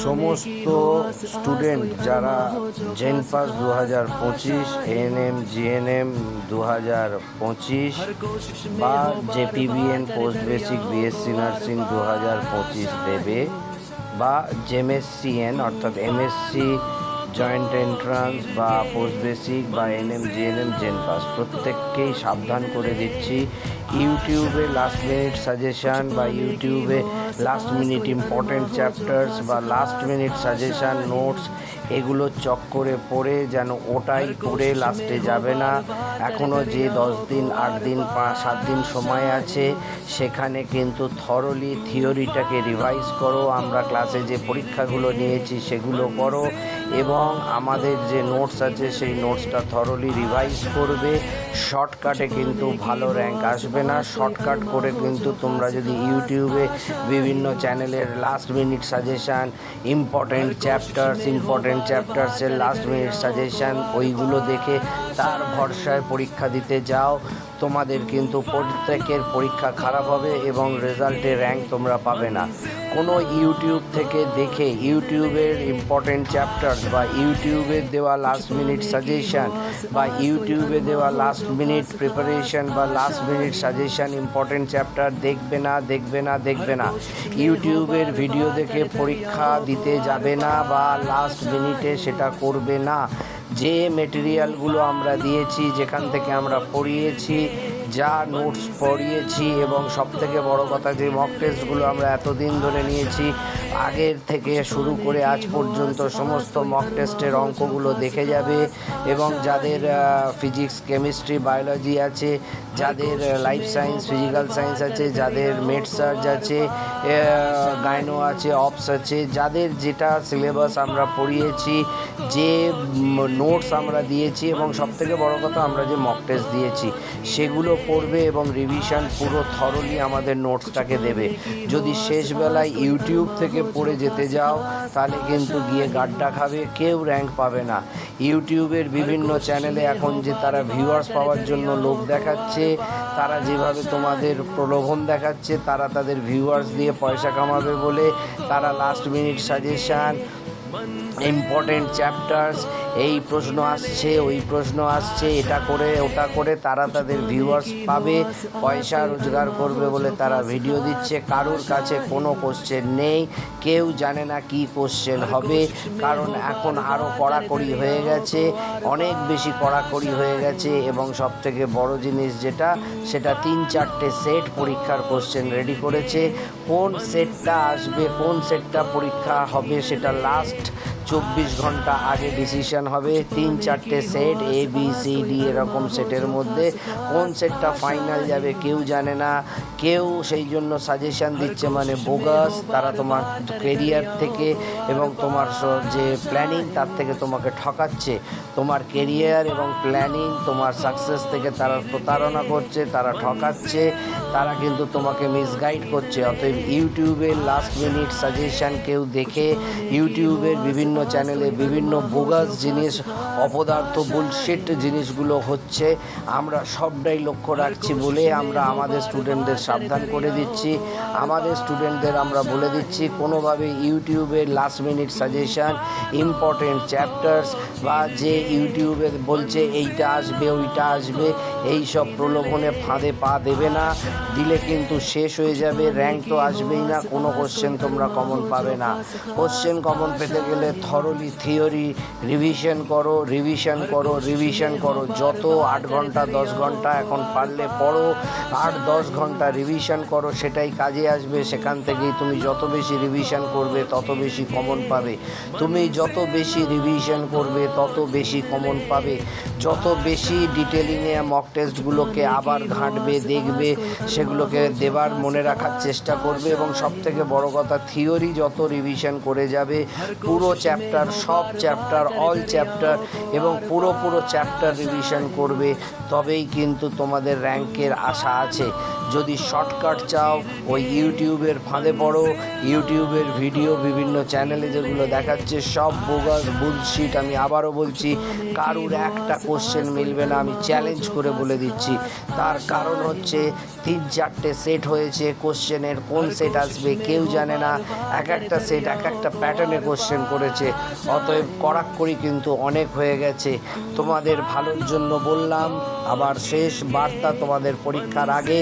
সমস্ত স্টুডেন্ট যারা জেনপাস 2025, ANM GNM 2025 বা জেপিবিএন পোস্ট বেসিক বিএসসি নার্সিং 2025 দেবে, বা জেমএসসিএন অর্থাৎ এমএসসি জয়েন্ট এন্ট্রান্স বা পোস্ট বেসিক বা এনএম জিএনএম জেনপাস, প্রত্যেককেই সাবধান করে দিচ্ছি। ইউটিউবে লাস্ট মিনিট সাজেশান বা ইউটিউবে লাস্ট মিনিট ইম্পর্টেন্ট চ্যাপ্টার্স বা লাস্ট মিনিট সাজেশান নোটস, এগুলো চক্করে পড়ে যেন ওটাই পড়ে লাস্টে যাবে না। এখনও যে 10 দিন 8 দিন 7 দিন সময় আছে, সেখানে কিন্তু থরলি থিওরিটাকে রিভাইজ করো। আমরা ক্লাসে যে পরীক্ষাগুলো নিয়েছি সেগুলো করো, এবং আমাদের যে নোটস আছে সেই নোটসটা থরলি রিভাইজ করবে। শর্টকাটে কিন্তু ভালো র্যাঙ্ক আসবে না। শর্টকাট করে কিন্তু তোমরা যদি ইউটিউবে বিভিন্ন চ্যানেলের লাস্ট মিনিট সাজেশান, ইম্পর্টেন্ট চ্যাপ্টার্সের লাস্ট মিনিট সাজেশান ওইগুলো দেখে তার ভরসায় পরীক্ষা দিতে যাও, তোমাদের কিন্তু প্রত্যেকের পরীক্ষা খারাপ হবে এবং রেজাল্টে র্যাঙ্ক তোমরা পাবে না। কোনো ইউটিউব থেকে দেখে ইউটিউবের ইম্পর্টেন্ট চ্যাপ্টার্স বা ইউটিউবের দেওয়া লাস্ট মিনিট সাজেশান বা ইউটিউবে দেওয়া লাস্ট মিনিট প্রিপারেশন বা last minute suggestion important chapter দেখবে না। ইউটিউবের ভিডিও দেখে পরীক্ষা দিতে যাবে না বা লাস্ট মিনিটে সেটা করবে না। যে মেটেরিয়ালগুলো আমরা দিয়েছি, যেখান থেকে আমরা পড়িয়েছি, যা নোটস পড়িয়েছি, এবং সবথেকে বড় কথা যে মক টেস্টগুলো আমরা এতদিন ধরে নিয়েছি, আগের থেকে শুরু করে আজ পর্যন্ত সমস্ত মক টেস্টের অঙ্কগুলো দেখে যাবে। এবং যাদের ফিজিক্স, কেমিস্ট্রি, বায়োলজি আছে, যাদের লাইফ সায়েন্স, ফিজিক্যাল সায়েন্স আছে, যাদের মেড সার্চ আছে, গাইনো আছে, অপস আছে, যাদের যেটা সিলেবাস আমরা পড়িয়েছি, যে নোটস আমরা দিয়েছি, এবং সবথেকে বড় কথা আমরা যে মক টেস্ট দিয়েছি সেগুলো পড়বে এবং রিভিশন পুরো থরলি আমাদের নোটসটাকে দেবে। যদি শেষবেলায় ইউটিউব থেকে পড়ে যেতে যাও, তাহলে কিন্তু গিয়ে গাড্ডা খাবে, কেউ র্যাঙ্ক পাবে না। ইউটিউবের বিভিন্ন চ্যানেলে এখন যে তারা ভিউয়ার্স পাওয়ার জন্য লোভ দেখাচ্ছে, তারা যেভাবে তোমাদের প্রলোভন দেখাচ্ছে, তারা তাদের ভিউয়ার্স দিয়ে পয়সা কামাবে বলে তারা last minute suggestion, important chapters, এই প্রশ্ন আসছে, ওই প্রশ্ন আসছে, এটা করে ওটা করে তারা তাদের ভিউয়ার্স পাবে, পয়সা রোজগার করবে বলে তারা ভিডিও দিচ্ছে। কারোর কাছে কোনো কোশ্চেন নেই, কেউ জানে না কি কোশ্চেন হবে, কারণ এখন আরও কড়াকড়ি হয়ে গেছে, অনেক বেশি কড়াকড়ি হয়ে গেছে। এবং সবথেকে বড় জিনিস যেটা, সেটা 3-4টে সেট পরীক্ষার কোশ্চেন রেডি করেছে। কোন সেটটা আসবে, কোন সেটটা পরীক্ষা হবে, সেটা লাস্ট 24 ঘন্টা আগে ডিসিশন হবে। 3-4টে সেট ABCD এরকম সেটের মধ্যে কোন সেটটা ফাইনাল যাবে কেউ জানে না। কেউ সেই জন্য সাজেশান দিচ্ছে মানে বোগাস। তারা তোমার কেরিয়ার থেকে এবং তোমার যে প্ল্যানিং তার থেকে তোমাকে ঠকাচ্ছে। তোমার কেরিয়ার এবং প্ল্যানিং, তোমার সাকসেস থেকে তারা প্রতারণা করছে, তারা ঠকাচ্ছে, তারা কিন্তু তোমাকে মিসগাইড করছে। অতএব ইউটিউবের লাস্ট মিনিট সাজেশান কেউ দেখে, ইউটিউবের বিভিন্ন চ্যানেলে বিভিন্ন বোগাস জিনিস, অপদার্থ বুলশিট জিনিসগুলো হচ্ছে, আমরা সবটাই লক্ষ্য রাখছি বলে আমরা আমাদের স্টুডেন্টদের সাবধান করে দিচ্ছি। আমাদের স্টুডেন্টদের আমরা বলে দিচ্ছি, কোনোভাবে ইউটিউবের last minute suggestion, important chapters বা যে ইউটিউবে বলছে এইটা আসবে ওইটা আসবে, এই সব প্রলোভনে ফাঁদে পা দেবে না। দিলে কিন্তু শেষ হয়ে যাবে, র্যাঙ্ক তো আসবেই না, কোনো কোশ্চেন তোমরা কমন পাবে না। কোশ্চেন কমন পেতে গেলে থরলি থিওরি রিভিশন করো। যত 8 ঘন্টা 10 ঘন্টা এখন পারলে পড়ো, 8-10 ঘন্টা রিভিশন করো, সেটাই কাজে আসবে। সেখান থেকেই তুমি যত বেশি রিভিশন করবে তত বেশি কমন পাবে। তুমি যত বেশি রিভিশন করবে তত বেশি কমন পাবে। যত বেশি ডিটেলিংয়ে মক টেস্টগুলোকে আবার ঘাঁটবে, দেখবে, সেগুলোকে দেবার মনে রাখার চেষ্টা করবে। এবং সবথেকে বড় কথা, থিওরি যত রিভিশন করে যাবে, পুরো চ্যাপ্টার, সব চ্যাপ্টার, অল চ্যাপ্টার এবং পুরো চ্যাপ্টার রিভিশন করবে, তবেই কিন্তু তোমাদের র্যাঙ্কের আশা আছে। যদি শর্টকাট চাও ওই ইউটিউবের ফাঁদে পড়ো। ইউটিউবের ভিডিও বিভিন্ন চ্যানেলে যেগুলো দেখাচ্ছে সব বোগাস বুলশিট। আমি আবারও বলছি, কারুর একটা কোশ্চেন মিলবে না, আমি চ্যালেঞ্জ করে বলে দিচ্ছি। তার কারণ হচ্ছে 3-4টে সেট হয়েছে, কোশ্চেনের কোন সেট আসবে কেউ জানে না। এক একটা সেট এক একটা প্যাটার্নে কোশ্চেন করেছে, অতএব কড়াকড়ি কিন্তু অনেক হয়ে গেছে। তোমাদের ভালোর জন্য বললাম, আবার শেষ বার্তা তোমাদের পরীক্ষার আগে,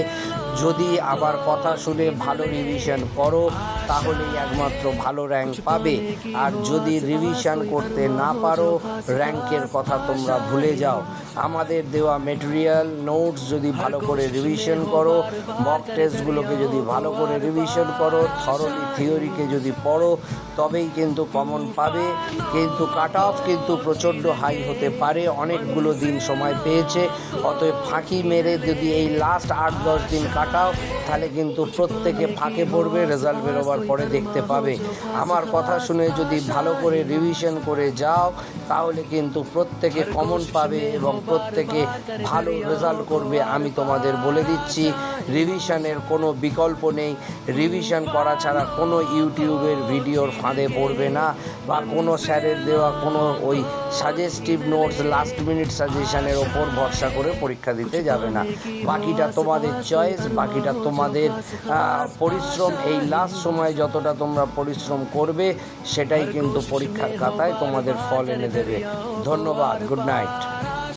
যদি আবার কথা শুনে ভালো রিভিশন করো তাহলেই একমাত্র ভালো র্যাঙ্ক পাবে। আর যদি রিভিশন করতে না পারো, র্যাঙ্কের কথা তোমরা ভুলে যাও। আমাদের দেওয়া মেটেরিয়াল নোটস যদি ভালো করে রিভিশন করো, মক টেস্টগুলোকে যদি ভালো করে রিভিশন করো, থরলি থিওরিকে যদি পড়ো, তবেই কিন্তু কমন পাবে। কিন্তু কাট অফ কিন্তু প্রচণ্ড হাই হতে পারে, অনেকগুলো দিন সময় পেয়েছে। অতএব ফাঁকি মেরে যদি এই লাস্ট 8-10 দিন কাটাও, তাহলে কিন্তু প্রত্যেকে ফাঁকে পড়বে, রেজাল্ট বেরোবার পরে দেখতে পাবে। আমার কথা শুনে যদি ভালো করে রিভিশন করে যাও, তাহলে কিন্তু প্রত্যেকে কমন পাবে এবং প্রত্যেকে ভালো রেজাল্ট করবে। আমি তোমাদের বলে দিচ্ছি, রিভিশনের কোনো বিকল্প নেই। রিভিশন করা ছাড়া কোনো ইউটিউবের ভিডিওর ফাঁদে পড়বে না, বা কোনো স্যারের দেওয়া কোনো ওই সাজেস্টিভ নোটস লাস্ট মিনিট সাজেশনের ওপর ভরসা করে পরীক্ষা দিতে যাবে না। বাকিটা তোমাদের চয়েস, বাকিটা তোমাদের পরিশ্রম। এই লাস্ট সময় যতটা তোমরা পরিশ্রম করবে, সেটাই কিন্তু পরীক্ষার খাতায় তোমাদের ফল এনে দেবে। ধন্যবাদ, গুড নাইট।